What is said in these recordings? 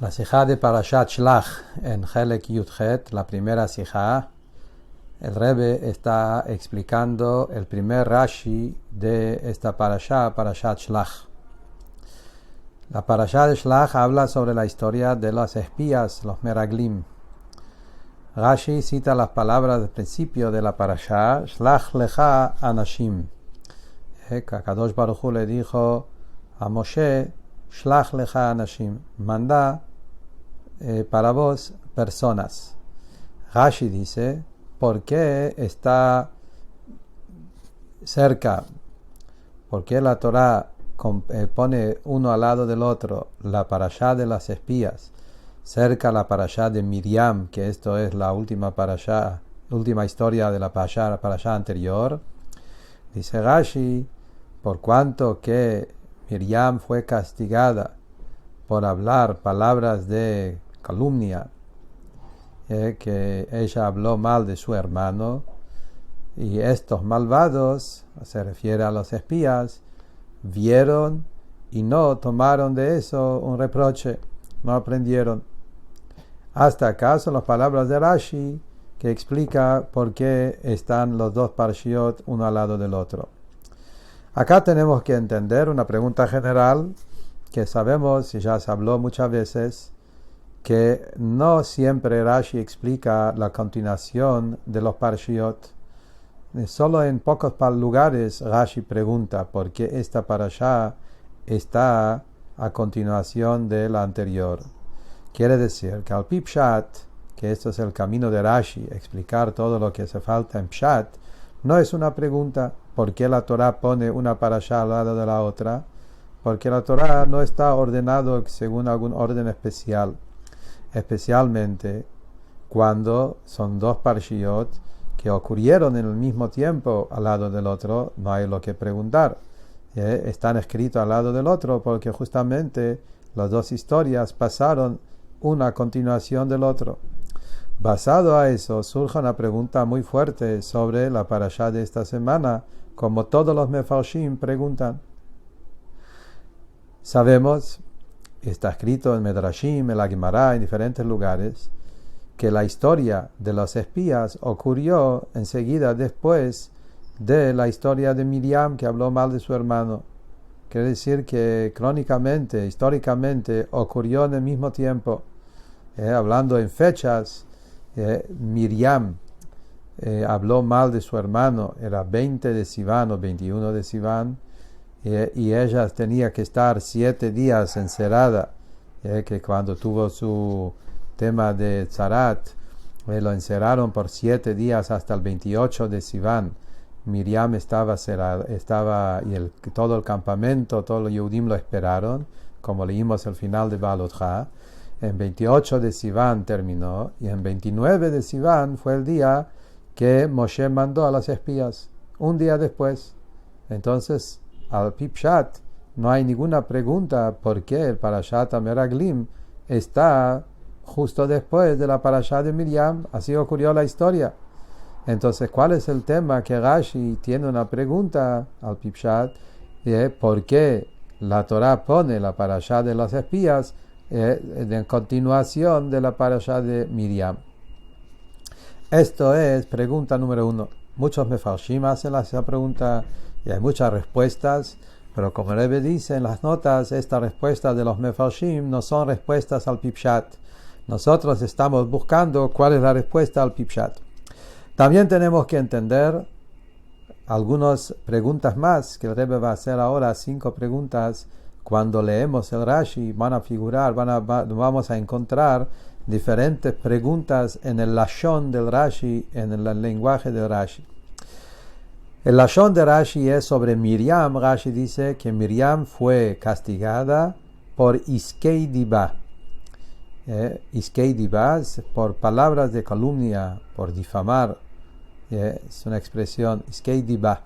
La sijá de Parashat Shlach en Helek Yudhet, la primera sijá, el Rebbe está explicando el primer Rashi de esta parashá, Parashat Shlach. La parashá de Shlach habla sobre la historia de los espías, los meraglim. Rashi cita las palabras del principio de la parashá, Shlach lecha anashim. Kadosh Baruj Hu le dijo a Moshe, Shlach lecha anashim, manda para vos personas. Rashi dice, ¿por qué está cerca? ¿Por qué la Torah pone uno al lado del otro la parashá de las espías, cerca la parashá de Miriam, que esto es la última parashá, última historia de la parashá anterior? Dice Rashi, por cuanto que Miriam fue castigada por hablar palabras de calumnia, que ella habló mal de su hermano, y estos malvados, se refiere a los espías, vieron y no tomaron de eso un reproche, no aprendieron. Hasta acá son las palabras de Rashi, que explica por qué están los dos parshiot uno al lado del otro. Acá tenemos que entender una pregunta general que sabemos, y ya se habló muchas veces, que no siempre Rashi explica la continuación de los parshiot. Solo en pocos lugares Rashi pregunta por qué esta parashá está a continuación de la anterior. Quiere decir que al pi pshat, que esto es el camino de Rashi, explicar todo lo que hace falta en pshat, no es una pregunta por qué la Torah pone una parashá al lado de la otra, porque la Torah no está ordenado según algún orden especial, especialmente cuando son dos parshiot que ocurrieron en el mismo tiempo al lado del otro. No hay lo que preguntar, están escritos al lado del otro porque justamente las dos historias pasaron una a continuación del otro. Basado a eso surge una pregunta muy fuerte sobre la parashá de esta semana, como todos los mefarshim preguntan. Sabemos, está escrito en Medrashim, en la Gemara, en diferentes lugares, que la historia de los espías ocurrió enseguida después de la historia de Miriam, que habló mal de su hermano. Quiere decir que crónicamente, históricamente, ocurrió en el mismo tiempo. Hablando en fechas, Miriam habló mal de su hermano, era 20 de Sivan o 21 de Sivan, y ella tenía que estar 7 días encerrada, que cuando tuvo su tema de Tzarat, lo encerraron por 7 días hasta el 28 de Sivan. Miriam estaba y todo el campamento, todos los Yehudim lo esperaron, como leímos al final de Balotja. En 28 de Sivan terminó, y en 29 de Sivan fue el día que Moshe mandó a las espías, un día después. Entonces, al pi pshat, no hay ninguna pregunta por qué el Parashat Meraglim está justo después de la Parashá de Miriam. Así ocurrió la historia. Entonces, ¿cuál es el tema? Que Rashi tiene una pregunta al pi pshat, ¿por qué la Torah pone la Parashá de las espías en continuación de la Parashá de Miriam? Esto es pregunta número 1. Muchos mefarshim hacen esa pregunta y hay muchas respuestas, pero como Rebbe dice en las notas, estas respuestas de los mefarshim no son respuestas al pi pshat. Nosotros estamos buscando cuál es la respuesta al pi pshat. También tenemos que entender algunas preguntas más que el Rebbe va a hacer ahora, 5 preguntas. Cuando leemos el Rashi van a figurar, vamos a encontrar diferentes preguntas en el lashon del Rashi, en el lenguaje del Rashi. El lashon de Rashi es sobre Miriam. Rashi dice que Miriam fue castigada por iskei dibá. Iskei dibá, por palabras de calumnia, por difamar. Es una expresión, iskei dibá.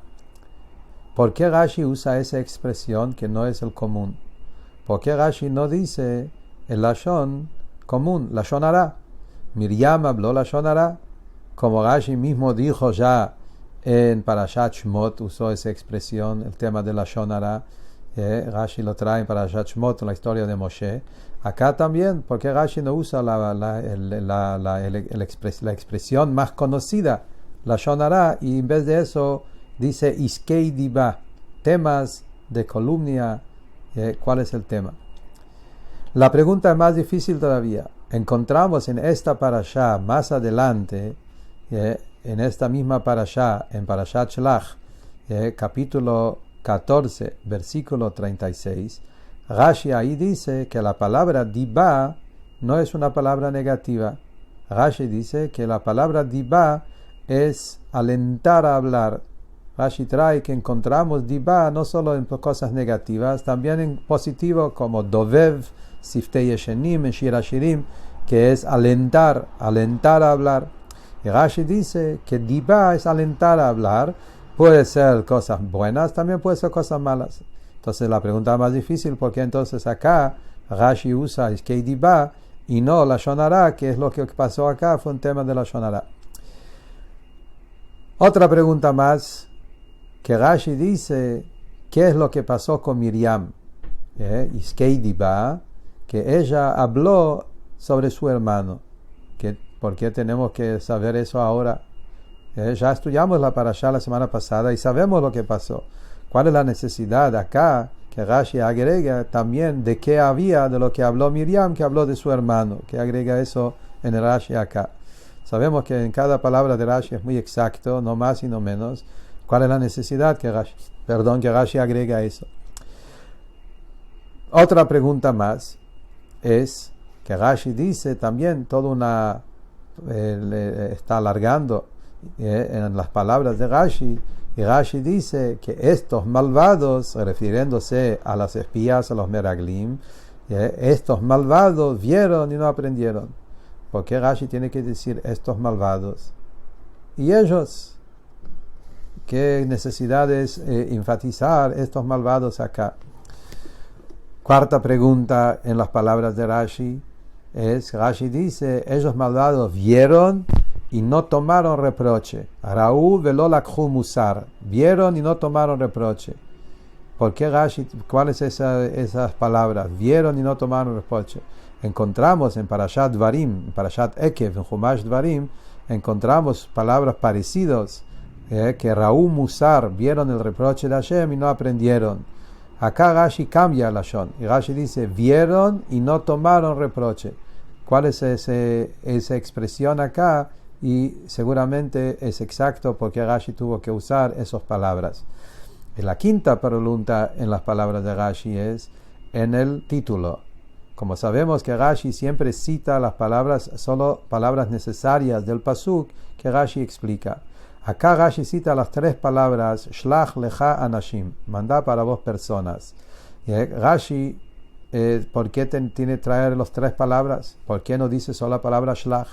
¿Por qué Rashi usa esa expresión que no es el común? ¿Por qué Rashi no dice el lashon común, lashon hara? Miriam habló lashon hara, como Rashi mismo dijo ya en Parashat Shmot, usó esa expresión, el tema de lashon hara, Rashi lo trae para Shmot, la historia de Moshe. Acá también, porque Rashi no usa la expresión más conocida, la Shonara, y en vez de eso dice Iskei Diba, temas de calumnia. ¿Cuál es el tema? La pregunta es más difícil todavía. Encontramos en esta parashá más adelante, en esta misma parashá, en Parashat Shlach, capítulo 14, versículo 36, Rashi ahí dice que la palabra Diba no es una palabra negativa. Rashi dice que la palabra Diba es alentar a hablar. Rashi trae que encontramos Diba no solo en cosas negativas, también en positivo como Dovev, Siftei Yeshenim, en Shir Hashirim, que es alentar a hablar. Y Rashi dice que Diba es alentar a hablar, puede ser cosas buenas, también puede ser cosas malas. Entonces la pregunta más difícil, ¿por qué entonces acá Rashi usa Iskei Diba y no la Shonara, que es lo que pasó acá, fue un tema de la Shonara? Otra pregunta más, que Rashi dice, ¿qué es lo que pasó con Miriam? Iskei Diba, que ella habló sobre su hermano. ¿Por qué tenemos que saber eso ahora? Ya estudiamos la parashá la semana pasada y sabemos lo que pasó. ¿Cuál es la necesidad acá? Que Rashi agrega también de qué había, de lo que habló Miriam, que habló de su hermano, que agrega eso en el Rashi acá. Sabemos que en cada palabra de Rashi es muy exacto, no más y no menos. ¿Cuál es la necesidad que Rashi agrega eso? Otra pregunta más es que Rashi dice también está alargando en las palabras de Rashi, y Rashi dice que estos malvados, refiriéndose a las espías, a los meraglim, estos malvados vieron y no aprendieron. ¿Por qué Rashi tiene que decir estos malvados? Y ellos, ¿qué necesidad es enfatizar estos malvados acá? Cuarta pregunta en las palabras de Rashi es, Rashi dice, ellos malvados vieron y no tomaron reproche. Raú velo lakhu musar. Vieron y no tomaron reproche. ¿Por qué Rashi? ¿Cuáles esas palabras? Vieron y no tomaron reproche. Encontramos en Parashat Dvarim, en Parashat Ekev, en Chumash Dvarim, encontramos palabras parecidas, que Raú musar, vieron el reproche de Hashem y no aprendieron. Acá Rashi cambia la Shon, y Rashi dice, vieron y no tomaron reproche. ¿Cuál es esa expresión acá? Y seguramente es exacto porque Rashi tuvo que usar esas palabras. Y la quinta pregunta en las palabras de Rashi es en el título. Como sabemos que Rashi siempre cita las palabras, solo palabras necesarias del pasuk que Rashi explica. Acá Rashi cita las tres palabras, Shlach lecha anashim, manda para vos personas. Rashi, ¿por qué tiene que traer las tres palabras? ¿Por qué no dice solo la palabra Shlach?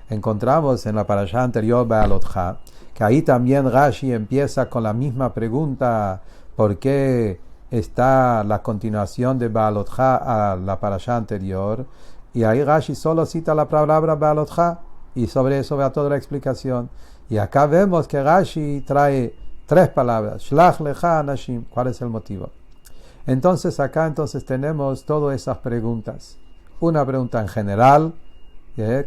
Encontramos en la parashá anterior, Be'alotcha, que ahí también Rashi empieza con la misma pregunta, ¿por qué está la continuación de Be'alotcha a la parashá anterior? Y ahí Rashi solo cita la palabra Be'alotcha, y sobre eso va toda la explicación. Y acá vemos que Rashi trae tres palabras, Shlach lecha anashim. ¿Cuál es el motivo? Entonces acá tenemos todas esas preguntas. Una pregunta en general,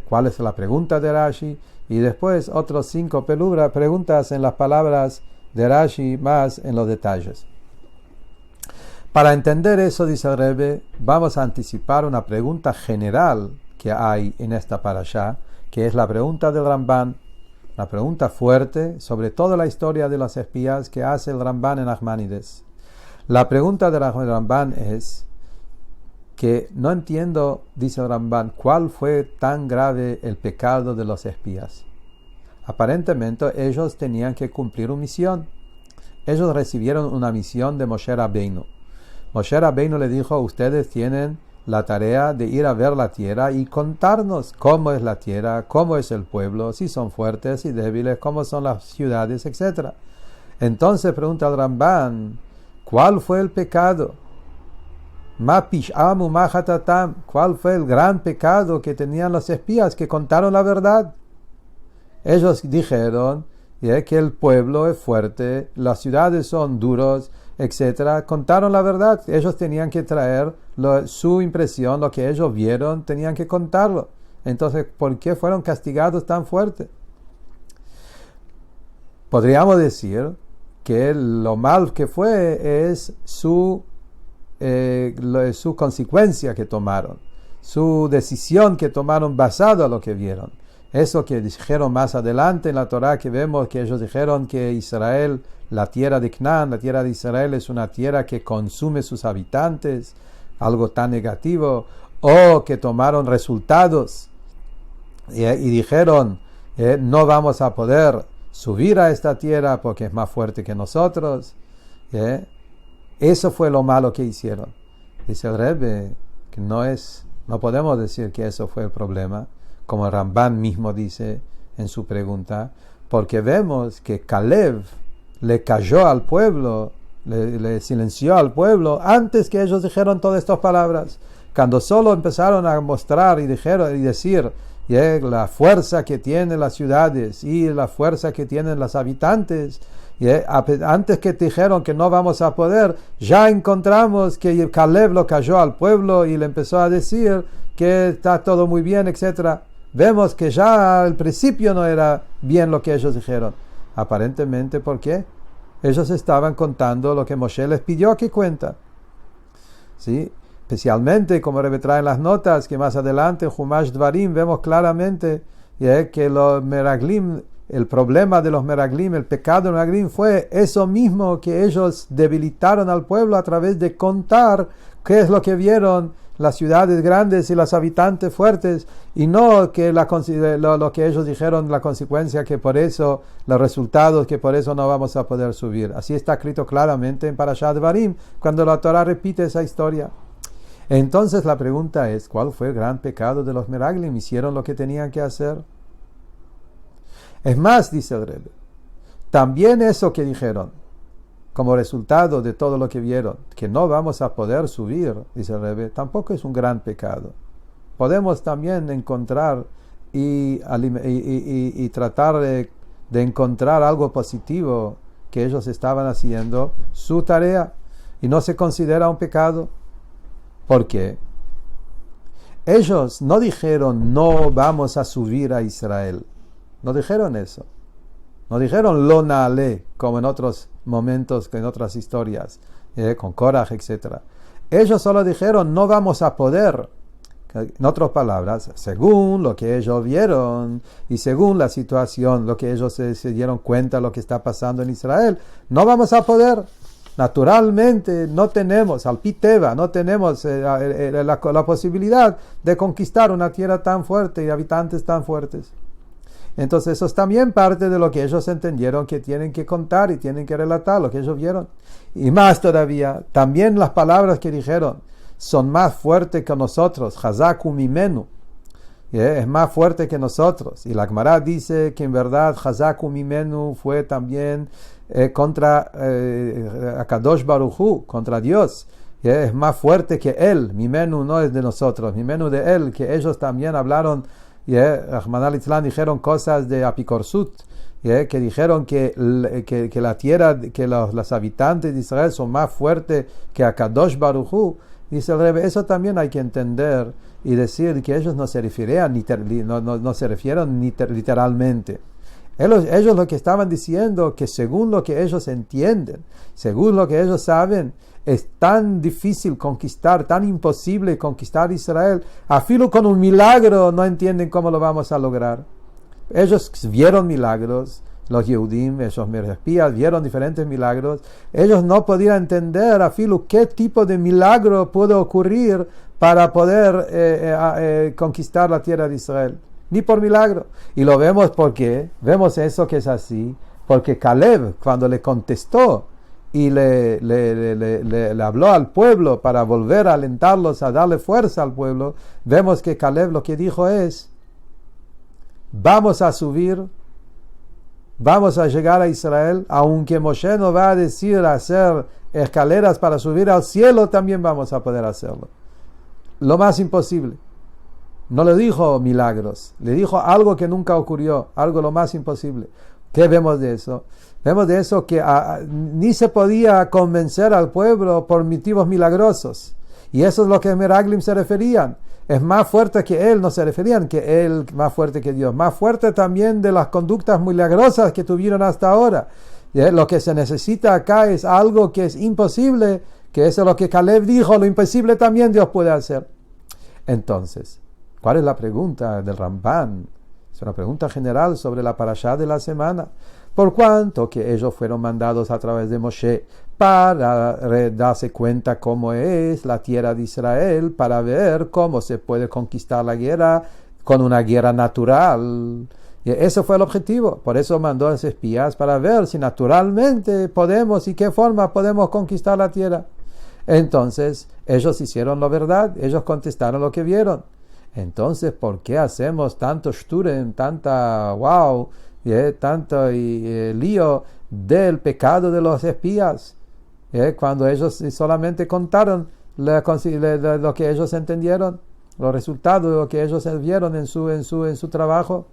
¿cuál es la pregunta de Rashi? Y después otros 5 preguntas en las palabras de Rashi más en los detalles. Para entender eso, dice el Rebbe, vamos a anticipar una pregunta general que hay en esta parashá, que es la pregunta del Ramban, la pregunta fuerte sobre toda la historia de las espías que hace el Ramban en Nachmanides. La pregunta del Ramban es que no entiendo, dice el Ramban, cuál fue tan grave el pecado de los espías. Aparentemente ellos tenían que cumplir una misión. Ellos recibieron una misión de Moshe Rabbeinu. Moshe Rabbeinu le dijo, ustedes tienen la tarea de ir a ver la tierra y contarnos cómo es la tierra, cómo es el pueblo, si son fuertes y débiles, cómo son las ciudades, etc. Entonces pregunta el Ramban, ¿cuál fue el pecado? ¿Cuál fue el gran pecado que tenían los espías que contaron la verdad? Ellos dijeron que el pueblo es fuerte, las ciudades son duros, etcétera, contaron la verdad. Ellos tenían que traer su impresión, lo que ellos vieron, tenían que contarlo. Entonces, ¿por qué fueron castigados tan fuerte? Podríamos decir que lo mal que fue es su consecuencia que tomaron, su decisión que tomaron basado en lo que vieron. Eso que dijeron más adelante en la Torá, que vemos que ellos dijeron que Israel, la tierra de Canaán, la tierra de Israel es una tierra que consume sus habitantes, algo tan negativo, o que tomaron resultados y dijeron no vamos a poder subir a esta tierra porque es más fuerte que nosotros. Eso fue lo malo que hicieron. Dice el Rebbe que no podemos decir que eso fue el problema, como el Rambán mismo dice en su pregunta, porque vemos que Caleb le cayó al pueblo, le silenció al pueblo antes que ellos dijeron todas estas palabras. Cuando solo empezaron a mostrar y decir la fuerza que tienen las ciudades y la fuerza que tienen los habitantes, antes que dijeron que no vamos a poder, ya encontramos que Caleb lo cayó al pueblo y le empezó a decir que está todo muy bien, etc. Vemos que ya al principio no era bien lo que ellos dijeron. Aparentemente, ¿por qué? Ellos estaban contando lo que Moshe les pidió que cuenten. ¿Sí? Especialmente, como Rebbe trae en las notas, que más adelante en Humash Dvarim vemos claramente que los Meraglim, el problema de los Meraglim, el pecado de los Meraglim fue eso mismo, que ellos debilitaron al pueblo a través de contar qué es lo que vieron las ciudades grandes y los habitantes fuertes, y no que lo que ellos dijeron, la consecuencia que por eso, los resultados que por eso no vamos a poder subir. Así está escrito claramente en Parashat Dvarim, cuando la Torah repite esa historia. Entonces la pregunta es, ¿cuál fue el gran pecado de los Meraglim? ¿Hicieron lo que tenían que hacer? Es más, dice el Rebbe, también eso que dijeron, como resultado de todo lo que vieron, que no vamos a poder subir, dice el Rebbe, tampoco es un gran pecado. Podemos también encontrar y tratar de encontrar algo positivo que ellos estaban haciendo su tarea y no se considera un pecado. ¿Por qué? Ellos no dijeron no vamos a subir a Israel. No dijeron eso. No dijeron lo naale, como en otros momentos, en otras historias, con Korach, etc. Ellos solo dijeron no vamos a poder. En otras palabras, según lo que ellos vieron y según la situación, lo que ellos se dieron cuenta de lo que está pasando en Israel, no vamos a poder. Naturalmente no tenemos, al Piteva, no tenemos la posibilidad de conquistar una tierra tan fuerte y habitantes tan fuertes. Entonces eso es también parte de lo que ellos entendieron que tienen que contar y tienen que relatar, lo que ellos vieron. Y más todavía, también las palabras que dijeron son más fuertes que nosotros, Hazaku Mimenu, es más fuerte que nosotros. Y la Gemara dice que en verdad Hazaku Mimenu fue también contra Akadosh Baruj Hu, contra Dios. Es más fuerte que él. Mimenu no es de nosotros, Mimenu de él, que ellos también hablaron, Rahman al-Islam dijeron cosas de Apikorsut, que dijeron que la tierra, que los habitantes de Israel son más fuertes que Akadosh Baruj Hu. Dice el Rebbe, eso también hay que entender y decir que ellos no se refieren literalmente. Ellos lo que estaban diciendo, que según lo que ellos entienden, según lo que ellos saben, es tan difícil conquistar, tan imposible conquistar Israel. Afilo con un milagro no entienden cómo lo vamos a lograr. Ellos vieron milagros, los Yehudim, esos espías, vieron diferentes milagros. Ellos no podían entender, afilo, qué tipo de milagro puede ocurrir para poder conquistar la tierra de Israel. Ni por milagro. Y lo vemos porque, vemos eso que es así, porque Caleb, cuando le contestó y le habló al pueblo para volver a alentarlos, a darle fuerza al pueblo, vemos que Caleb lo que dijo es, vamos a subir, vamos a llegar a Israel, aunque Moshe nos va a decir hacer escaleras para subir al cielo, también vamos a poder hacerlo. Lo más imposible. No le dijo milagros, le dijo algo que nunca ocurrió, algo lo más imposible. ¿Qué vemos de eso? Vemos de eso que ni se podía convencer al pueblo por motivos milagrosos. Y eso es lo que Meraglim se referían. Es más fuerte que él, no se referían que él más fuerte que Dios. Más fuerte también de las conductas milagrosas que tuvieron hasta ahora. Lo que se necesita acá es algo que es imposible, que eso es lo que Caleb dijo, lo imposible también Dios puede hacer. Entonces, ¿cuál es la pregunta del Ramban? Es una pregunta general sobre la parashá de la semana. Por cuanto que ellos fueron mandados a través de Moshe para darse cuenta cómo es la tierra de Israel, para ver cómo se puede conquistar la guerra con una guerra natural. Y ese fue el objetivo. Por eso mandó a los espías para ver si naturalmente podemos y qué forma podemos conquistar la tierra. Entonces, ellos hicieron la verdad, ellos contestaron lo que vieron. Entonces, ¿por qué hacemos tanto shturen, tanta tanto lío del pecado de los espías? Cuando ellos solamente contaron lo que ellos entendieron, los resultados de lo que ellos vieron en su trabajo.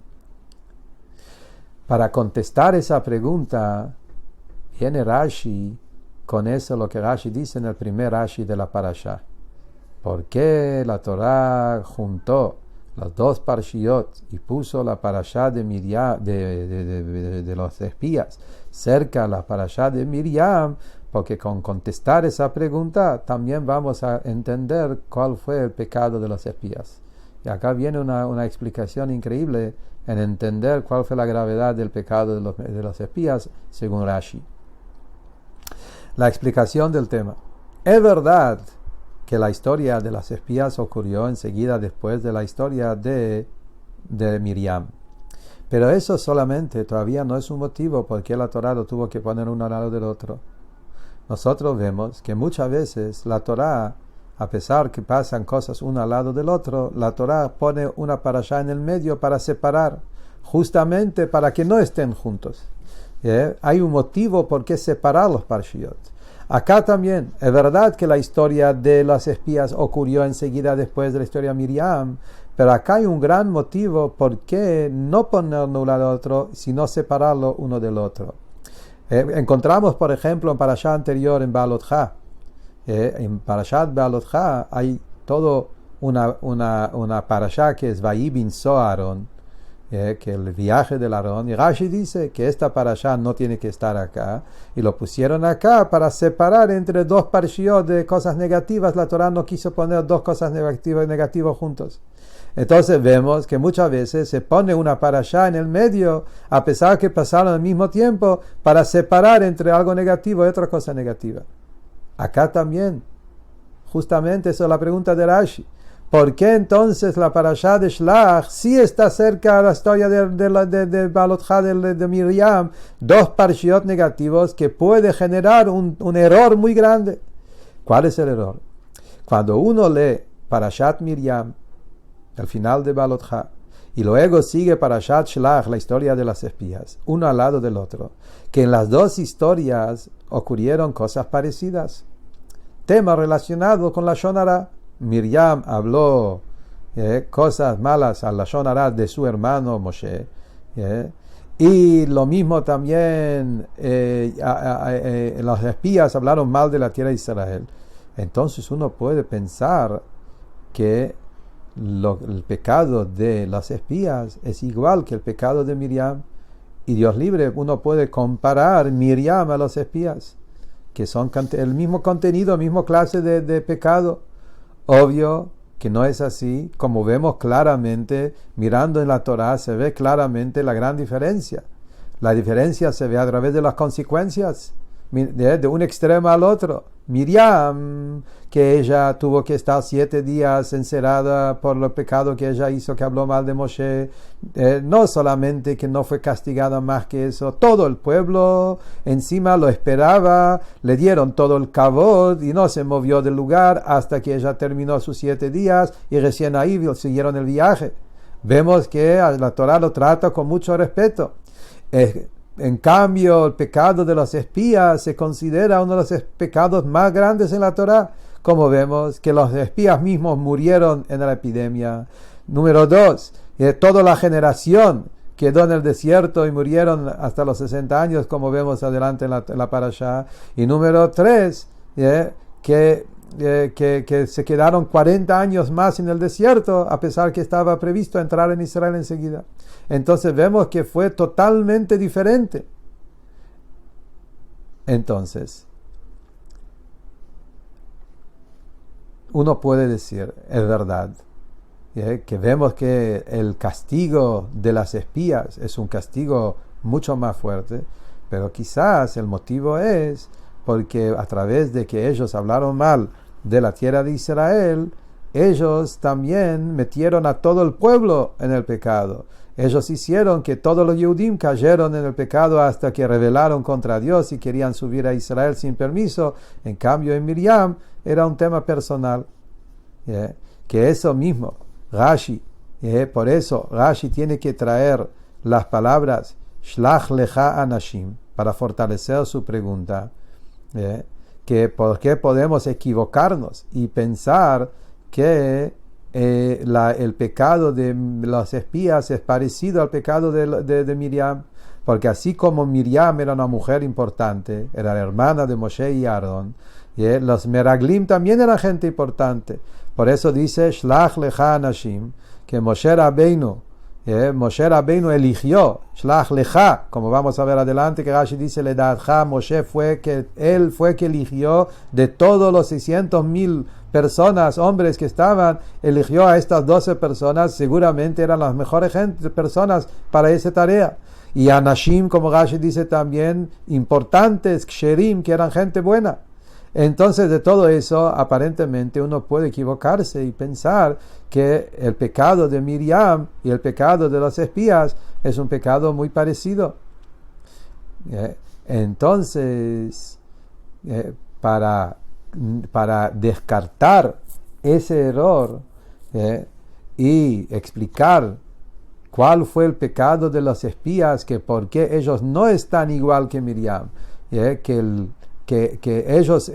Para contestar esa pregunta, viene Rashi con eso, lo que Rashi dice en el primer Rashi de la parashá. ¿Por qué la Torá juntó las dos parashiot y puso la parashá de Miriam, de los espías cerca a la parashá de Miriam? Porque con contestar esa pregunta también vamos a entender cuál fue el pecado de los espías. Y acá viene una explicación increíble en entender cuál fue la gravedad del pecado de los espías según Rashi. La explicación del tema. Es verdad que la historia de las espías ocurrió enseguida después de la historia de Miriam. Pero eso solamente todavía no es un motivo por qué la Torá lo tuvo que poner uno al lado del otro. Nosotros vemos que muchas veces la Torá, a pesar que pasan cosas uno al lado del otro, la Torá pone una parashá en el medio para separar, justamente para que no estén juntos. Hay un motivo por qué separar los parashiot. Acá también, es verdad que la historia de las espías ocurrió enseguida después de la historia de Miriam, pero acá hay un gran motivo por qué no ponerlo uno al otro, sino separarlo uno del otro. Encontramos, por ejemplo, en Parashá anterior, en Baalot-Ha, en Parashat Baalot-Ha hay todo una parashá que es Vayi bin Soaron, que el viaje del Aarón, y Rashi dice que esta parashá no tiene que estar acá, y lo pusieron acá para separar entre dos parshiot de cosas negativas. La Torá no quiso poner dos cosas negativas juntos. Entonces vemos que muchas veces se pone una parashá en el medio, a pesar que pasaron al mismo tiempo, para separar entre algo negativo y otra cosa negativa. Acá también, justamente esa es la pregunta de Rashi. ¿Por qué entonces la parashá de Shlach sí está cerca de la historia de Baalot-Ha de Miriam? Dos parshiot negativos que puede generar un error muy grande. ¿Cuál es el error? Cuando uno lee Parashat Miriam, al final de Baalot-Ha, y luego sigue Parashat Shlach, la historia de las espías, uno al lado del otro, que en las dos historias ocurrieron cosas parecidas. Tema relacionado con la Lashon Hara. Miriam habló cosas malas a la Lashon Hara de su hermano Moshe. Y lo mismo también los espías hablaron mal de la tierra de Israel. Entonces uno puede pensar que el pecado de las espías es igual que el pecado de Miriam. Y Dios libre, uno puede comparar Miriam a los espías, que son el mismo contenido, mismo clase de pecado. Obvio que no es así. Como vemos claramente, mirando en la Torá, se ve claramente la gran diferencia. La diferencia se ve a través de las consecuencias, de un extremo al otro. Miriam, que ella tuvo que estar 7 días encerrada por el pecado que ella hizo, que habló mal de Moshe, no solamente que no fue castigada más que eso, todo el pueblo encima lo esperaba, le dieron todo el kavod y no se movió del lugar hasta que ella terminó sus 7 días y recién ahí siguieron el viaje. Vemos que la Torá lo trata con mucho respeto. En cambio, el pecado de los espías se considera uno de los pecados más grandes en la Torá, como vemos que los espías mismos murieron en la epidemia. Número 2, toda la generación quedó en el desierto y murieron hasta los 60 años, como vemos adelante en la parashá. Y número 3, que se quedaron 40 años más en el desierto, a pesar que estaba previsto entrar en Israel enseguida. Entonces vemos que fue totalmente diferente. Entonces, uno puede decir, es verdad, que vemos que el castigo de las espías es un castigo mucho más fuerte, pero quizás el motivo es porque a través de que ellos hablaron mal de la tierra de Israel, ellos también metieron a todo el pueblo en el pecado. Ellos hicieron que todos los Yehudim cayeron en el pecado hasta que rebelaron contra Dios y querían subir a Israel sin permiso. En cambio, en Miriam era un tema personal. Que eso mismo, Rashi, por eso Rashi tiene que traer las palabras Shlach lecha anashim para fortalecer su pregunta. Que por qué podemos equivocarnos y pensar que el pecado de los espías es parecido al pecado de Miriam, porque así como Miriam era una mujer importante, era la hermana de Moshe y Aarón, los Meraglim también eran gente importante. Por eso dice Shlach lecha anashim, que Moshe Rabbeinu eligió Shlach lecha, como vamos a ver adelante, que Rashi dice Ledadcha, Moshe él fue que eligió de todos los 600,000 personas, hombres que estaban, eligió a estas 12 personas, seguramente eran las mejores personas para esa tarea. Y anashim, como Rashi dice también, importantes, ksherim, que eran gente buena. Entonces, de todo eso, aparentemente uno puede equivocarse y pensar que el pecado de Miriam y el pecado de los espías es un pecado muy parecido. Entonces, para descartar ese error y explicar cuál fue el pecado de los espías, que por qué ellos no están igual que Miriam, que ellos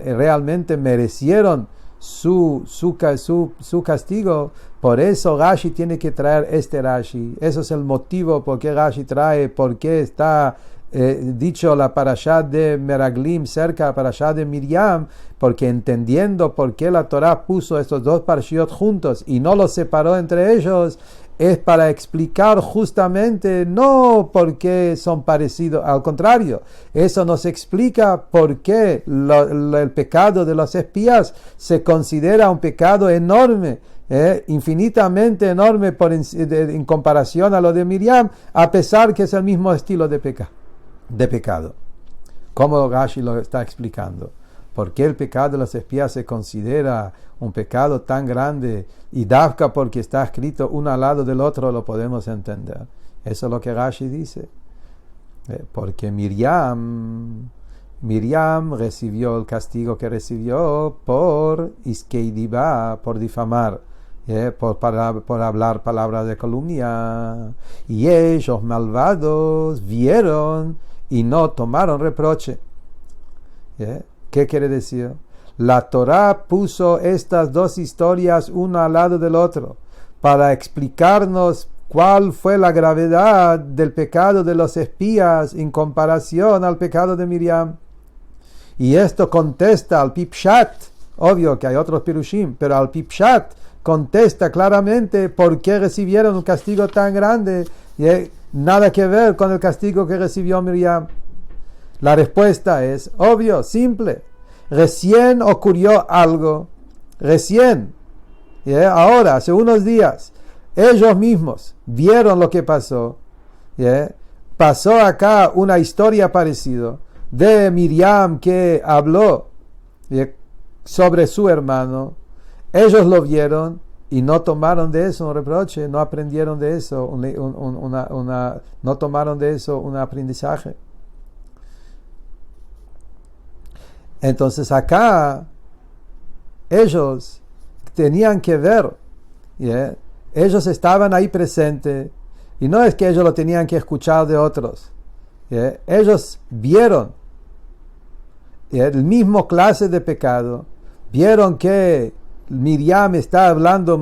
realmente merecieron su castigo. Por eso Rashi tiene que traer este Rashi. Eso es el motivo por qué Rashi trae, por qué está dicho la parashá de Meraglim cerca de la parashá de Miriam, porque entendiendo por qué la Torah puso estos dos parashiot juntos y no los separó entre ellos, es para explicar justamente no por qué son parecidos, al contrario, eso nos explica por qué el pecado de los espías se considera un pecado enorme, infinitamente enorme en comparación a lo de Miriam, a pesar que es el mismo estilo de pecado. Como Rashi lo está explicando. ¿Por qué el pecado de los espías se considera un pecado tan grande? Y Davka, porque está escrito uno al lado del otro, lo podemos entender. Eso es lo que Rashi dice. Porque Miriam recibió el castigo que recibió por Iskeidiba, por difamar, por hablar palabras de calumnia. Y ellos malvados vieron y no tomaron reproche. ¿Qué quiere decir? La Torah puso estas dos historias uno al lado del otro para explicarnos cuál fue la gravedad del pecado de los espías en comparación al pecado de Miriam. Y esto contesta al Pipshat, obvio que hay otros pirushim, pero al Pipshat contesta claramente por qué recibieron un castigo tan grande y nada que ver con el castigo que recibió Miriam. La respuesta es obvio, simple. Recién ocurrió algo. Recién. Ahora, hace unos días, ellos mismos vieron lo que pasó. Pasó acá una historia parecida de Miriam que habló sobre su hermano. Ellos lo vieron y no tomaron de eso un reproche, no aprendieron de eso, no tomaron de eso un aprendizaje. Entonces acá ellos tenían que ver, ellos estaban ahí presentes y no es que ellos lo tenían que escuchar de otros, ellos vieron el mismo clase de pecado, vieron que Miriam está hablando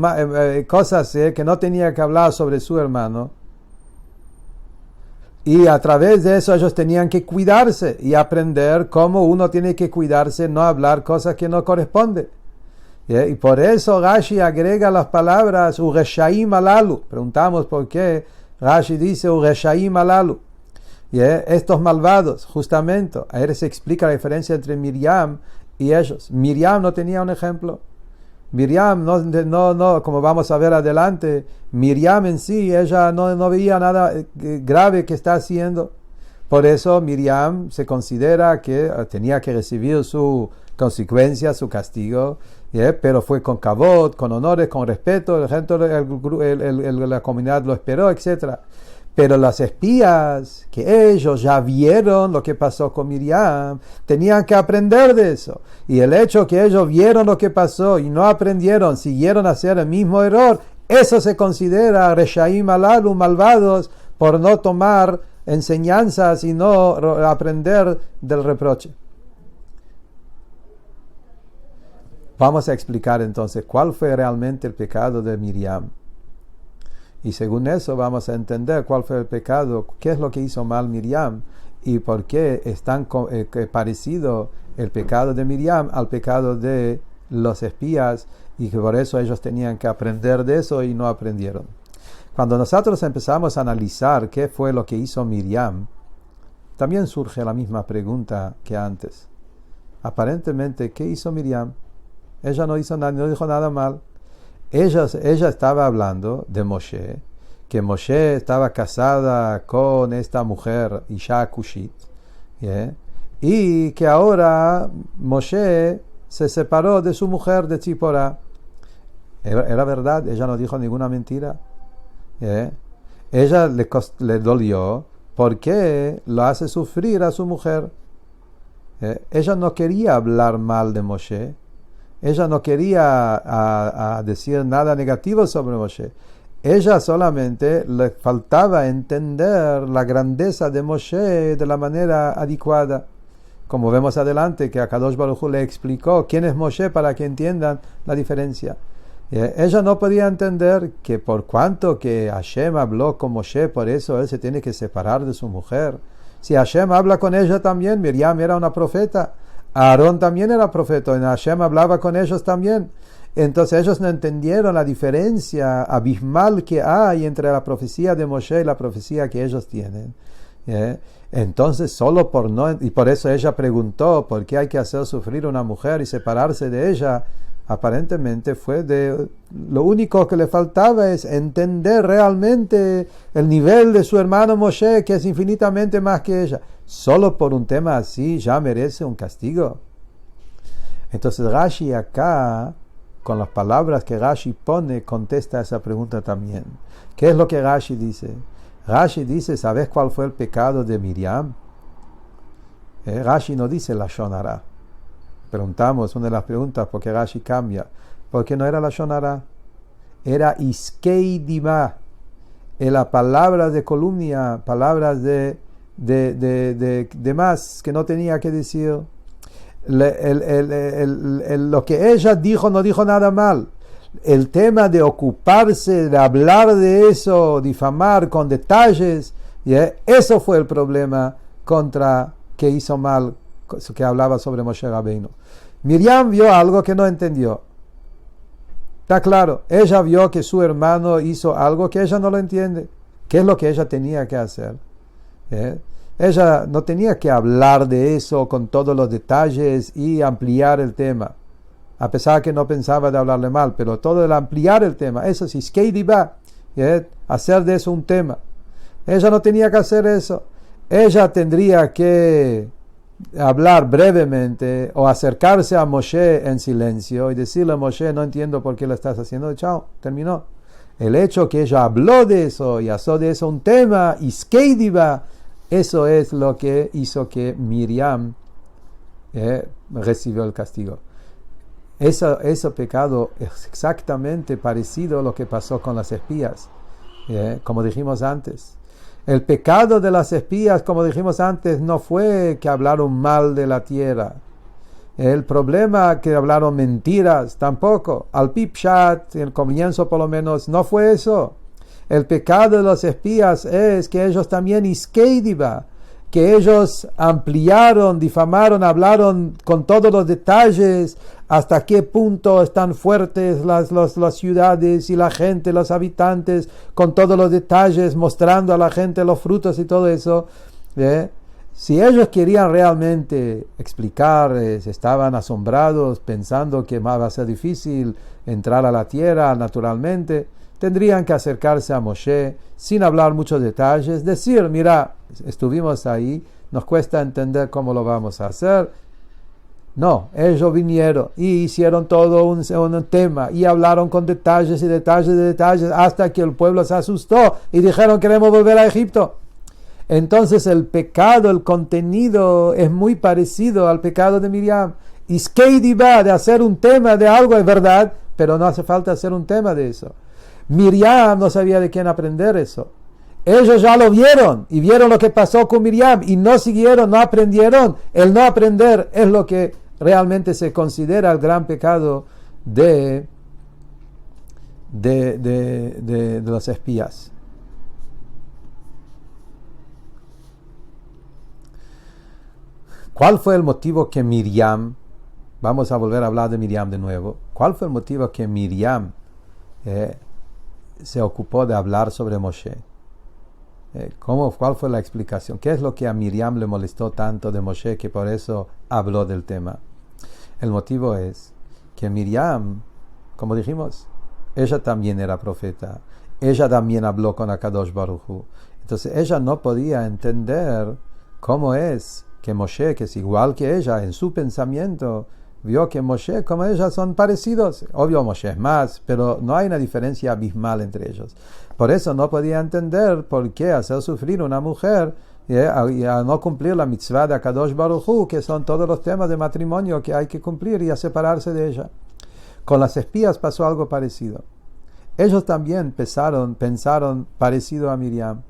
cosas que no tenía que hablar sobre su hermano, Y a través de eso ellos tenían que cuidarse y aprender cómo uno tiene que cuidarse, no hablar cosas que no corresponden. Y por eso Rashi agrega las palabras Ureshaim alalu. Preguntamos por qué Rashi dice Ureshaim alalu. Estos malvados, justamente. Ahí se explica la diferencia entre Miriam y ellos. Miriam no tenía un ejemplo. Miriam, no, como vamos a ver adelante, Miriam en sí, ella no veía nada grave que está haciendo. Por eso Miriam se considera que tenía que recibir su consecuencia, su castigo, pero fue con kavod, con honores, con respeto, la comunidad lo esperó, etc. Pero las espías, que ellos ya vieron lo que pasó con Miriam, tenían que aprender de eso. Y el hecho que ellos vieron lo que pasó y no aprendieron, siguieron a hacer el mismo error, eso se considera reshaim alalu, malvados, por no tomar enseñanzas y no aprender del reproche. Vamos a explicar entonces cuál fue realmente el pecado de Miriam. Y según eso vamos a entender cuál fue el pecado, qué es lo que hizo mal Miriam y por qué es tan parecido el pecado de Miriam al pecado de los espías y que por eso ellos tenían que aprender de eso y no aprendieron. Cuando nosotros empezamos a analizar qué fue lo que hizo Miriam, también surge la misma pregunta que antes. Aparentemente, ¿qué hizo Miriam? Ella no hizo nada, no dijo nada mal. Ella estaba hablando de Moshe, que Moshe estaba casada con esta mujer, Isha Kushit, y que ahora Moshe se separó de su mujer, de Tzipora. Era verdad, ella no dijo ninguna mentira. Ella le dolió porque lo hace sufrir a su mujer. Ella no quería hablar mal de Moshe. Ella no quería a decir nada negativo sobre Moshe. Ella solamente le faltaba entender la grandeza de Moshe de la manera adecuada. Como vemos adelante, que a Kadosh Baruj Hu le explicó quién es Moshe para que entiendan la diferencia. Ella no podía entender que por cuanto que Hashem habló con Moshe, por eso él se tiene que separar de su mujer. Si Hashem habla con ella también, Miriam era una profeta. Aarón también era profeta, y Hashem hablaba con ellos también. Entonces ellos no entendieron la diferencia abismal que hay entre la profecía de Moshe y la profecía que ellos tienen. Entonces solo y por eso ella preguntó por qué hay que hacer sufrir a una mujer y separarse de ella. Aparentemente lo único que le faltaba es entender realmente el nivel de su hermano Moshe, que es infinitamente más que ella. Solo por un tema así ya merece un castigo. Entonces Rashi acá, con las palabras que Rashi pone, contesta esa pregunta también. ¿Qué es lo que Rashi dice? Rashi dice, ¿sabes cuál fue el pecado de Miriam? Rashi no dice Lashon Hara. Preguntamos, una de las preguntas, ¿por qué Rashi cambia? Porque no era Lashon Hara, era Iskei Dima, la palabra de calumnia, palabras de más que no tenía que decir. Lo que ella dijo no dijo nada mal. El tema de ocuparse, de hablar de eso, difamar con detalles, eso fue el problema contra que hizo mal, que hablaba sobre Moshe Rabbeinu. Miriam vio algo que no entendió. Está claro, ella vio que su hermano hizo algo que ella no lo entiende. ¿Qué es lo que ella tenía que hacer? Ella no tenía que hablar de eso con todos los detalles y ampliar el tema. A pesar que no pensaba de hablarle mal, pero todo el ampliar el tema, eso sí, hacer de eso un tema. Ella no tenía que hacer eso. Ella tendría que hablar brevemente o acercarse a Moshe en silencio y decirle a Moshe, no entiendo por qué lo estás haciendo. Chao, terminó. El hecho que ella habló de eso y hizo de eso un tema, iskeidiva, eso es lo que hizo que Miriam recibió el castigo. Ese pecado es exactamente parecido a lo que pasó con las espías, como dijimos antes. El pecado de las espías, como dijimos antes, no fue que hablaron mal de la tierra. El problema que hablaron mentiras, tampoco. Al Pipshat, en el comienzo por lo menos, no fue eso. El pecado de los espías es que ellos también iskeidiba, que ellos ampliaron, difamaron, hablaron con todos los detalles hasta qué punto están fuertes las ciudades y la gente, los habitantes, con todos los detalles, mostrando a la gente los frutos y todo eso. Si ellos querían realmente explicar, estaban asombrados, pensando que va a ser difícil entrar a la tierra naturalmente, tendrían que acercarse a Moshe sin hablar muchos detalles, decir, mira, estuvimos ahí, nos cuesta entender cómo lo vamos a hacer. No, ellos vinieron y hicieron todo un tema y hablaron con detalles y detalles y detalles hasta que el pueblo se asustó y dijeron queremos volver a Egipto. Entonces el pecado, el contenido es muy parecido al pecado de Miriam. Iskeidiba, de hacer un tema de algo es verdad, pero no hace falta hacer un tema de eso. Miriam no sabía de quién aprender eso. Ellos ya lo vieron y vieron lo que pasó con Miriam y no siguieron, no aprendieron. El no aprender es lo que realmente se considera el gran pecado de los espías. ¿Cuál fue el motivo que Miriam, vamos a volver a hablar de Miriam de nuevo, cuál fue el motivo que Miriam se ocupó de hablar sobre Moshe? ¿Cuál fue la explicación? ¿Qué es lo que a Miriam le molestó tanto de Moshe que por eso habló del tema? El motivo es que Miriam, como dijimos, ella también era profeta, ella también habló con Akadosh Baruj Hu. Entonces ella no podía entender cómo es que Moshe, que es igual que ella en su pensamiento, vio que Moshe como ella son parecidos. Obvio Moshe es más, pero no hay una diferencia abismal entre ellos. Por eso no podía entender por qué hacer sufrir a una mujer y a no cumplir la mitzvah de Akadosh Baruj Hu, que son todos los temas de matrimonio que hay que cumplir y a separarse de ella. Con las espías pasó algo parecido. Ellos también pensaron parecido a Miriam.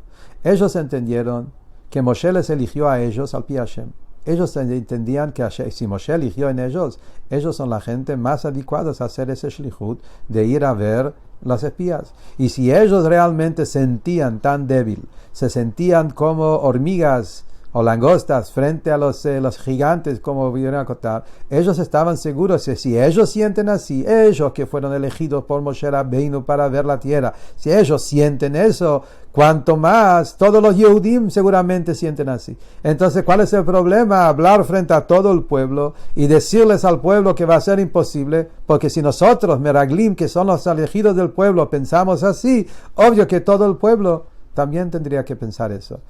Ellos entendieron que Moshe les eligió a ellos al pi Hashem. Ellos entendían que si Moshe eligió en ellos, ellos son la gente más adecuados a hacer ese shlichut de ir a ver las espías. Y si ellos realmente sentían tan débil, se sentían como hormigas o langostas frente a los gigantes, como vieron a contar, ellos estaban seguros que si ellos sienten así, ellos que fueron elegidos por Moshe Rabbeinu para ver la tierra, si ellos sienten eso, cuanto más todos los Yehudim seguramente sienten así. Entonces, ¿cuál es el problema? Hablar frente a todo el pueblo y decirles al pueblo que va a ser imposible, porque si nosotros, Meraglim, que son los elegidos del pueblo, pensamos así, obvio que todo el pueblo también tendría que pensar eso.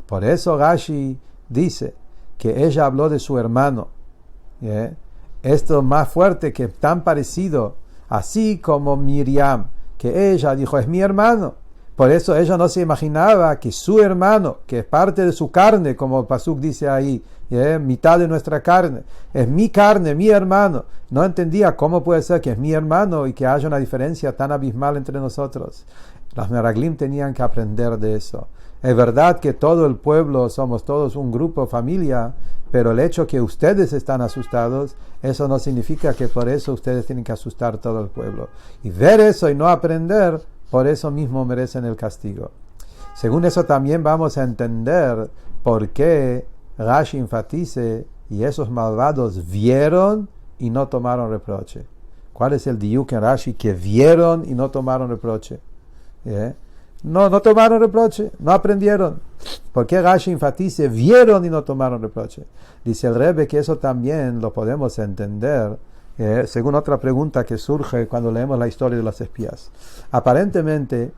Por eso Rashi dice que ella habló de su hermano. Esto más fuerte, que tan parecido, así como Miriam, que ella dijo, es mi hermano. Por eso ella no se imaginaba que su hermano, que es parte de su carne, como el Pasuk dice ahí, mitad de nuestra carne, es mi carne, mi hermano. No entendía cómo puede ser que es mi hermano y que haya una diferencia tan abismal entre nosotros. Las Meraglim tenían que aprender de eso. Es verdad que todo el pueblo somos todos un grupo, familia, pero el hecho que ustedes están asustados, eso no significa que por eso ustedes tienen que asustar todo el pueblo. Y ver eso y no aprender, por eso mismo merecen el castigo. Según eso también vamos a entender por qué Rashi enfatiza y esos malvados vieron y no tomaron reproche. ¿Cuál es el diuk en Rashi? Que vieron y no tomaron reproche. No tomaron reproche, no aprendieron. ¿Por qué Rashi enfatiza vieron y no tomaron reproche? Dice el Rebbe que eso también lo podemos entender según otra pregunta que surge cuando leemos la historia de los espías. Aparentemente,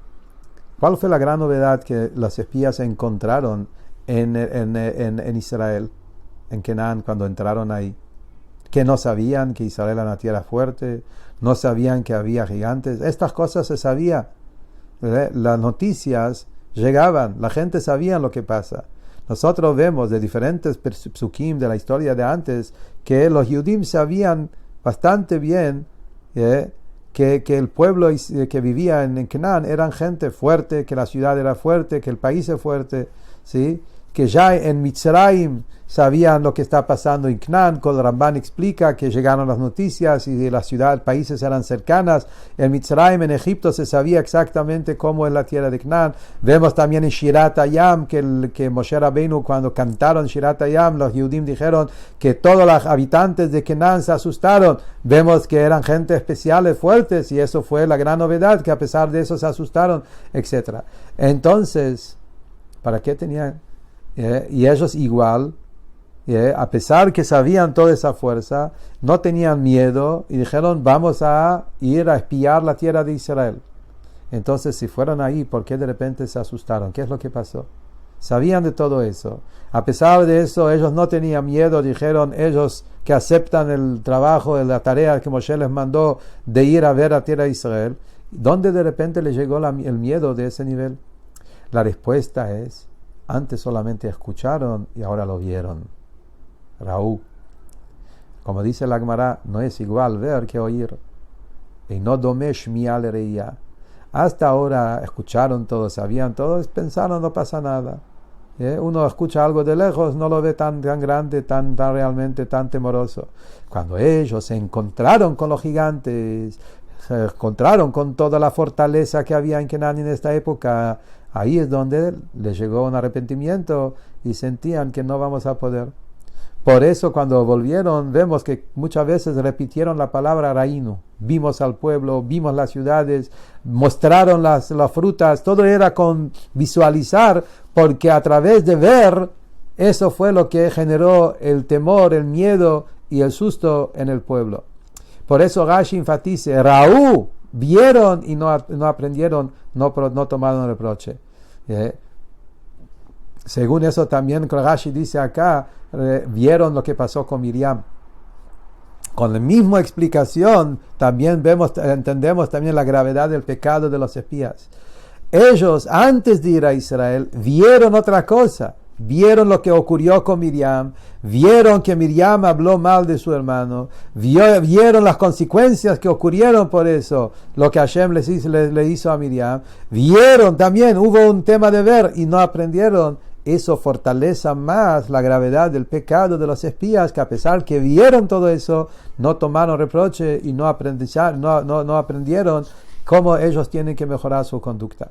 ¿cuál fue la gran novedad que los espías encontraron en Israel, en Canaán, cuando entraron ahí? Que no sabían que Israel era una tierra fuerte, no sabían que había gigantes. Estas cosas se sabía. Las noticias llegaban, la gente sabía lo que pasa. Nosotros vemos de diferentes psukim de la historia de antes que los Yudim sabían bastante bien que el pueblo que vivía en Canaán eran gente fuerte, que la ciudad era fuerte, que el país es fuerte, ¿sí? que ya en Mitzrayim sabían lo que está pasando en Canaán. Kol Ramban explica que llegaron las noticias y las ciudades, países eran cercanas. En Mitzrayim, en Egipto, se sabía exactamente cómo es la tierra de Canaán. Vemos también en Shirat Hayam que Moshe Rabbeinu, cuando cantaron Shirat Hayam, los Yehudim dijeron que todos los habitantes de Canaán se asustaron. Vemos que eran gente especiales, fuertes, y eso fue la gran novedad, que a pesar de eso se asustaron, etc. Entonces, ¿para qué tenían? Y ellos igual, a pesar que sabían toda esa fuerza, no tenían miedo y dijeron, vamos a ir a espiar la tierra de Israel. Entonces, si fueron ahí, ¿por qué de repente se asustaron? ¿Qué es lo que pasó? Sabían de todo eso. A pesar de eso, ellos no tenían miedo. Dijeron ellos que aceptan el trabajo, la tarea que Moshe les mandó de ir a ver la tierra de Israel. ¿Dónde de repente les llegó el miedo de ese nivel? La respuesta es, antes solamente escucharon y ahora lo vieron. Raúl. Como dice la Gemara, no es igual ver que oír. Y no domesh mi alereya. Hasta ahora escucharon todo, sabían todo, pensaron no pasa nada. Uno escucha algo de lejos, no lo ve tan grande, tan realmente tan temoroso. Cuando ellos se encontraron con los gigantes, se encontraron con toda la fortaleza que había en Canaán en esta época, ahí es donde les llegó un arrepentimiento y sentían que no vamos a poder. Por eso cuando volvieron vemos que muchas veces repitieron la palabra Raínu. Vimos al pueblo, vimos las ciudades, mostraron las frutas, todo era con visualizar, porque a través de ver, eso fue lo que generó el temor, el miedo y el susto en el pueblo. Por eso Rashi enfatiza, Raú, vieron y no aprendieron, no tomaron reproche. Según eso también Rashi dice acá, vieron lo que pasó con Miriam. Con la misma explicación también entendemos también la gravedad del pecado de los espías. Ellos, antes de ir a Israel, vieron otra cosa. Vieron lo que ocurrió con Miriam, vieron que Miriam habló mal de su hermano, vieron las consecuencias que ocurrieron por eso, lo que Hashem le hizo a Miriam, vieron también, hubo un tema de ver y no aprendieron. Eso fortalece más la gravedad del pecado de los espías, que a pesar que vieron todo eso, no tomaron reproche y no aprendieron cómo ellos tienen que mejorar su conducta.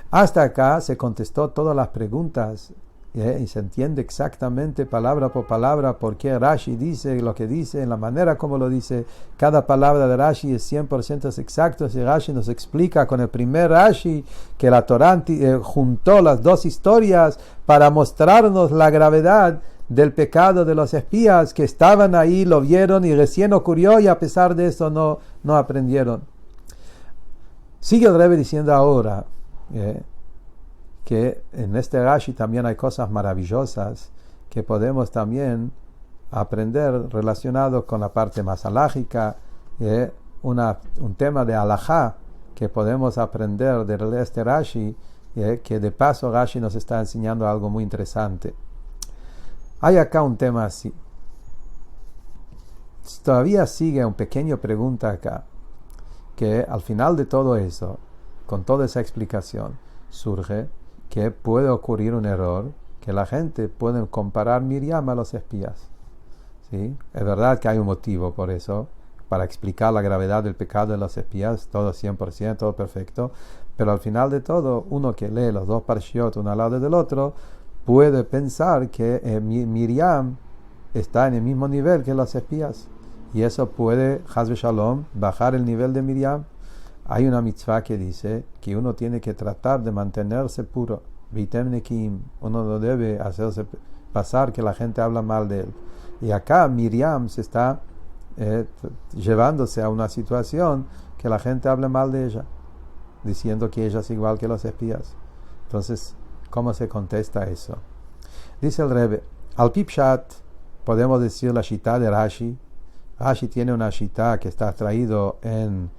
Hasta acá se contestó todas las preguntas y se entiende exactamente palabra por palabra por qué Rashi dice lo que dice, en la manera como lo dice. Cada palabra de Rashi es 100% exacto. Y Rashi nos explica con el primer Rashi que la Torá juntó las dos historias para mostrarnos la gravedad del pecado de los espías que estaban ahí, lo vieron y recién ocurrió y a pesar de eso no aprendieron. Sigue el Rebbe diciendo ahora que en este Rashi también hay cosas maravillosas que podemos también aprender relacionados con la parte más halágica, un tema de halajá que podemos aprender de este Rashi, que de paso Rashi nos está enseñando algo muy interesante. Hay acá un tema así. Todavía sigue una pequeña pregunta acá, que al final de todo eso, con toda esa explicación, surge que puede ocurrir un error, que la gente puede comparar Miriam a los espías. ¿Sí? Es verdad que hay un motivo por eso, para explicar la gravedad del pecado de los espías, todo 100%, todo perfecto, pero al final de todo, uno que lee los dos parshiot uno al lado del otro, puede pensar que Miriam está en el mismo nivel que los espías, y eso puede, Chas v'Shalom, bajar el nivel de Miriam. Hay una mitzvah que dice que uno tiene que tratar de mantenerse puro. Uno no debe hacerse pasar que la gente habla mal de él. Y acá Miriam se está llevándose a una situación que la gente hable mal de ella, diciendo que ella es igual que los espías. Entonces, ¿cómo se contesta eso? Dice el Rebbe, al Pipshat podemos decir la shita de Rashi. Rashi tiene una shita que está traído en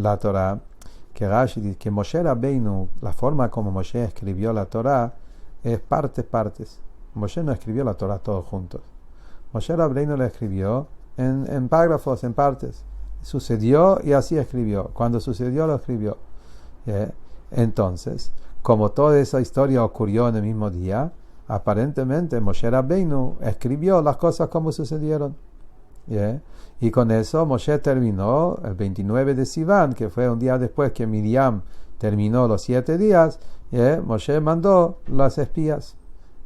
la Torah, que Rashi dice que Moshe Rabbeinu, la forma como Moshe escribió la Torah es partes. Moshe no escribió la Torah todos juntos. Moshe Rabbeinu la escribió en párrafos, en partes. Sucedió y así escribió. Cuando sucedió lo escribió. Entonces, como toda esa historia ocurrió en el mismo día, aparentemente Moshe Rabbeinu escribió las cosas como sucedieron. ¿Yeah? Y con eso Moshe terminó el 29 de Sivan, que fue un día después que Miriam terminó los 7 días. ¿Yeah? Moshe mandó las espías.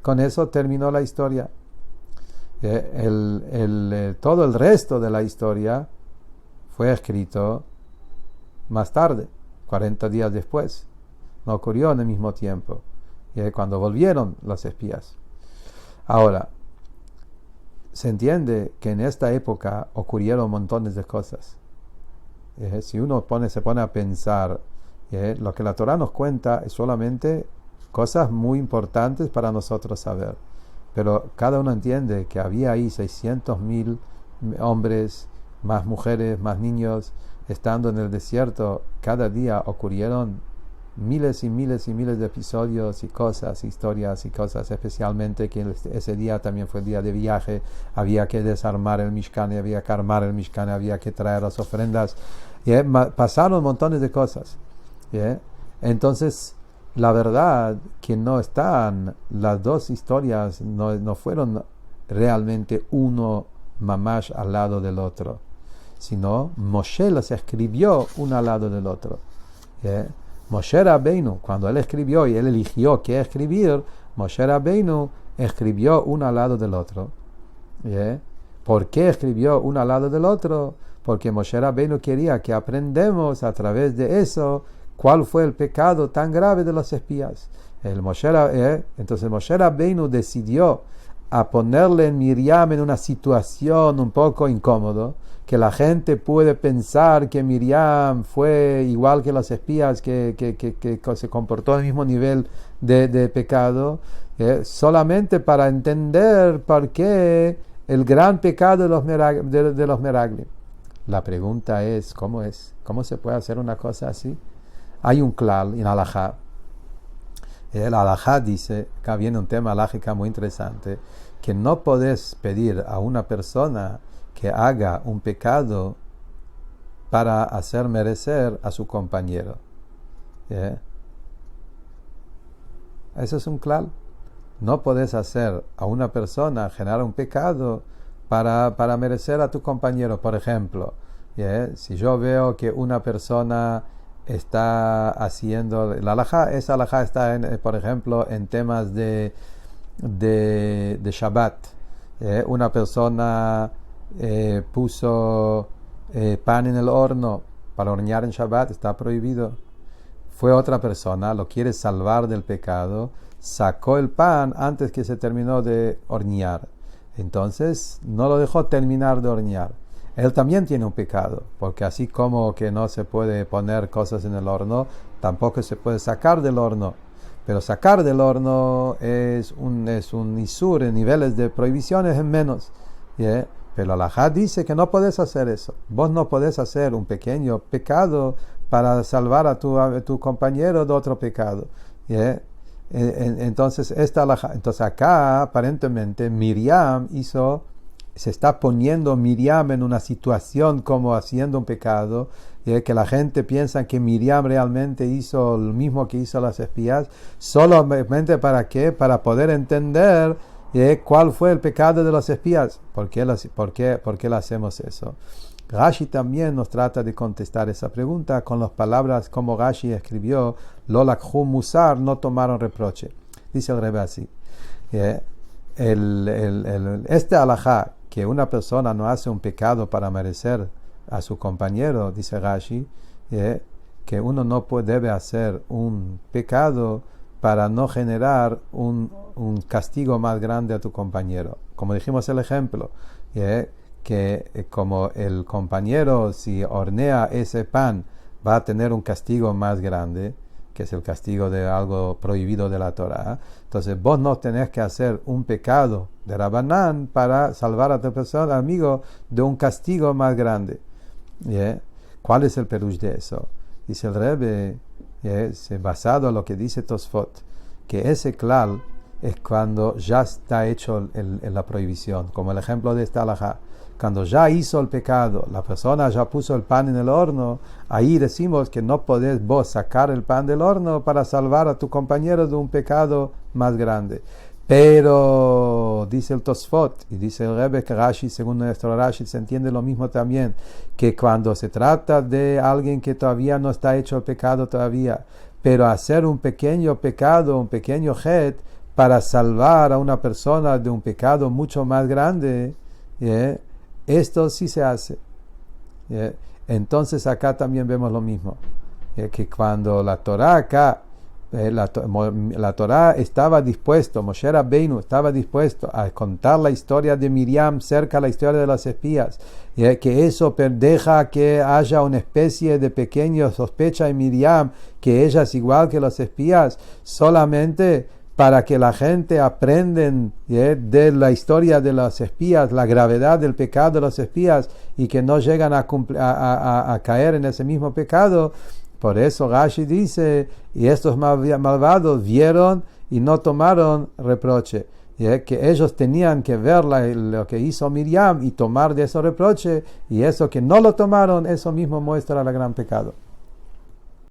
Con eso terminó la historia. Todo el resto de la historia fue escrito más tarde, 40 días después. No ocurrió en el mismo tiempo, cuando volvieron los espías. Ahora, se entiende que en esta época ocurrieron montones de cosas. Si uno se pone a pensar, lo que la Torah nos cuenta es solamente cosas muy importantes para nosotros saber. Pero cada uno entiende que había ahí 600,000 hombres, más mujeres, más niños, estando en el desierto. Cada día ocurrieron miles y miles y miles de episodios y cosas, historias y cosas, especialmente que ese día también fue el día de viaje. Había que desarmar el Mishkan, había que armar el Mishkan, había que traer las ofrendas. Pasaron montones de cosas. Entonces, la verdad que no están, las dos historias no fueron realmente uno mamash al lado del otro, sino Moshe las escribió uno al lado del otro. Moshe Rabbeinu, cuando él escribió y él eligió qué escribir, Moshe Rabbeinu escribió uno al lado del otro. ¿Por qué escribió uno al lado del otro? Porque Moshe Rabbeinu quería que aprendamos a través de eso cuál fue el pecado tan grave de los espías. Entonces Moshe Rabbeinu decidió a ponerle en Miriam en una situación un poco incómoda, que la gente puede pensar que Miriam fue igual que los espías, que se comportó al mismo nivel de pecado, solamente para entender por qué el gran pecado de los meraglim. La pregunta es, ¿cómo se puede hacer una cosa así? Hay un klal en Halajá. El Halajá dice, acá viene un tema halájico muy interesante, que no podés pedir a una persona que haga un pecado para hacer merecer a su compañero. Eso es un klal. No podés hacer a una persona generar un pecado para merecer a tu compañero. Por ejemplo, si yo veo que una persona está haciendo esa halajá está por ejemplo en temas de Shabbat. Una persona puso pan en el horno para hornear en Shabbat, está prohibido. Fue otra persona, lo quiere salvar del pecado, sacó el pan antes que se terminó de hornear, entonces no lo dejó terminar de hornear. Él también tiene un pecado, porque así como que no se puede poner cosas en el horno, tampoco se puede sacar del horno. Pero sacar del horno es un isur, en niveles de prohibiciones en menos. Pero la halajá dice que no podés hacer eso. Vos no podés hacer un pequeño pecado para salvar a tu compañero de otro pecado. Entonces acá aparentemente Miriam se está poniendo Miriam en una situación como haciendo un pecado, que la gente piensa que Miriam realmente hizo lo mismo que hizo las espías, solamente ¿para qué? Para poder entender cuál fue el pecado de los espías. ¿Por qué le hacemos eso? Rashi también nos trata de contestar esa pregunta con las palabras como Rashi escribió: Lo lakhu musar, no tomaron reproche. Dice el Rebbe así. Este halajá, que una persona no hace un pecado para merecer a su compañero, dice Rashi, que uno no debe hacer un pecado para no generar un castigo más grande a tu compañero. Como dijimos el ejemplo, que como el compañero, si hornea ese pan, va a tener un castigo más grande, que es el castigo de algo prohibido de la Torah. Entonces vos no tenés que hacer un pecado de Rabanán para salvar a tu persona, amigo, de un castigo más grande. ¿Cuál es el perush de eso? Dice el Rebbe, basado en lo que dice Tosfot, que ese klal es cuando ya está hecho la prohibición, como el ejemplo de esta halajá. Cuando ya hizo el pecado, la persona ya puso el pan en el horno, ahí decimos que no podés vos sacar el pan del horno para salvar a tu compañero de un pecado más grande. Pero dice el Tosfot y dice el Rebbe que Rashi, según nuestro Rashi, se entiende lo mismo también, que cuando se trata de alguien que todavía no está hecho el pecado todavía, pero hacer un pequeño pecado, un pequeño het, para salvar a una persona de un pecado mucho más grande, esto sí se hace. Entonces acá también vemos lo mismo, que cuando la Torah acá, la Torah estaba dispuesto, Moshe Rabbeinu estaba dispuesto a contar la historia de Miriam cerca de la historia de las espías, que eso deja que haya una especie de pequeña sospecha en Miriam, que ella es igual que los espías, solamente para que la gente aprenda de la historia de los espías, la gravedad del pecado de los espías, y que no llegan a caer en ese mismo pecado. Por eso Rashi dice, y estos malvados vieron y no tomaron reproche. Que ellos tenían que ver lo que hizo Miriam y tomar de ese reproche, y eso que no lo tomaron, eso mismo muestra el gran pecado.